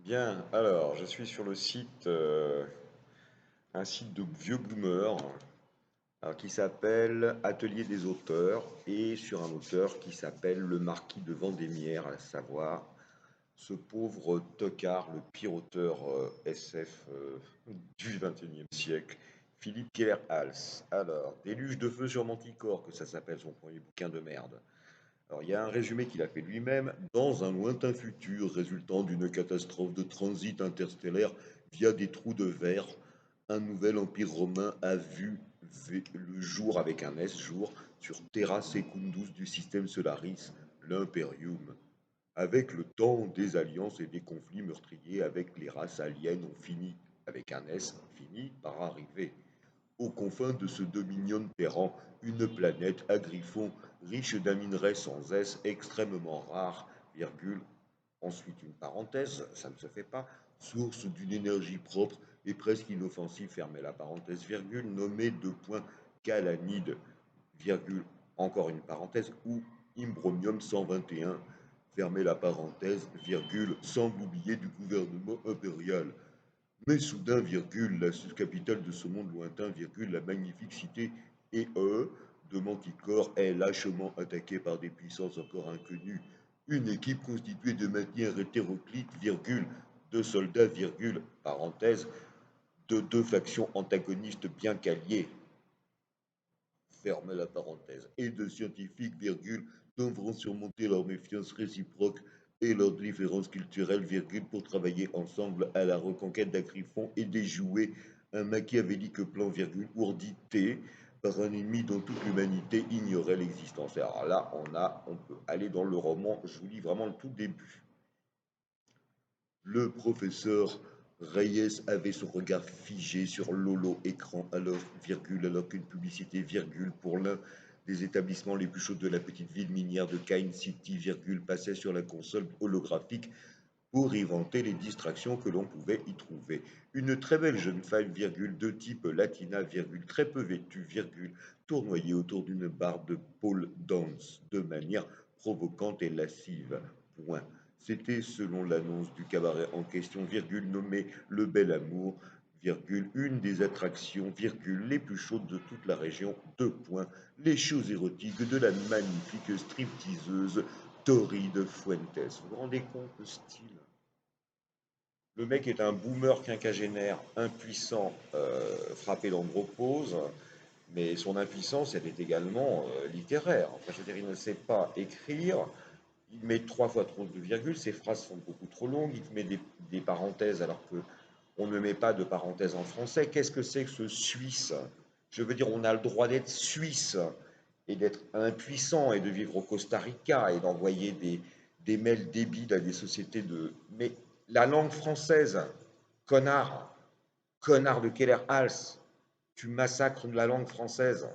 Bien, alors je suis sur le site, un site de vieux boomers, alors, qui s'appelle Atelier des auteurs, et sur un auteur qui s'appelle le Marquis de Vendémiaire, à savoir ce pauvre tocard, le pire auteur SF du XXIe siècle, Philippe Keller-Hals. Alors, Déluge de feu sur Manticore, que ça s'appelle son premier bouquin de merde. Alors, il y a un résumé qu'il a fait lui-même. Dans un lointain futur résultant d'une catastrophe de transit interstellaire via des trous de verre, un nouvel empire romain a vu le jour avec un S jour sur Terra Secundus du système Solaris, l'Imperium. Avec le temps, des alliances et des conflits meurtriers avec les races aliens ont fini, avec un S, fini par arriver. Aux confins de ce dominion terran, une planète à griffon riche d'un minerai sans S extrêmement rare, virgule, ensuite une parenthèse, ça ne se fait pas, source d'une énergie propre et presque inoffensive, fermez la parenthèse, virgule, nommée de point calanide, virgule, encore une parenthèse, ou imbromium 121, fermez la parenthèse, virgule, semble oublié du gouvernement impérial. Mais soudain, virgule, la capitale de ce monde lointain, virgule, la magnifique cité de Manticore est lâchement attaquée par des puissances encore inconnues. Une équipe constituée de mainteniens hétéroclites, virgule, de soldats, virgule, parenthèse, de deux factions antagonistes bien qu'alliées, ferme la parenthèse, et de scientifiques, virgule, devront surmonter leur méfiance réciproque et leurs différences culturelles, virgule, pour travailler ensemble à la reconquête d'Agriffon et déjouer un machiavélique plan, virgule, ourdité par un ennemi dont toute l'humanité ignorait l'existence. Alors là, on peut aller dans le roman, je vous lis vraiment le tout début. Le professeur Reyes avait son regard figé sur l'holo-écran alors qu'une publicité, virgule, pour l'un des établissements les plus chauds de la petite ville minière de Kain City, virgule, passait sur la console holographique pour y vanter les distractions que l'on pouvait y trouver. Une très belle jeune femme, virgule, de type latina, virgule, très peu vêtue, virgule, tournoyait autour d'une barre de pole dance de manière provocante et lascive. Point. C'était, selon l'annonce du cabaret en question, virgule, nommé Le Bel Amour, virgule, une des attractions, virgule, les plus chaudes de toute la région, deux points, les shows érotiques de la magnifique stripteaseuse Tori de Fuentes. Vous vous rendez compte le style? Le mec est un boomer quinquagénaire, impuissant, frappé d'andropause, mais son impuissance, elle est également littéraire. Enfin, je veux dire, il ne sait pas écrire, il met trois fois trop de virgules, ses phrases sont beaucoup trop longues, il met des parenthèses alors que on ne met pas de parenthèses en français. Qu'est-ce que c'est que ce Suisse? Je veux dire, on a le droit d'être Suisse et d'être impuissant et de vivre au Costa Rica et d'envoyer des mails débiles à des sociétés de... Mais la langue française, connard, connard de Keller-Hals, tu massacres la langue française.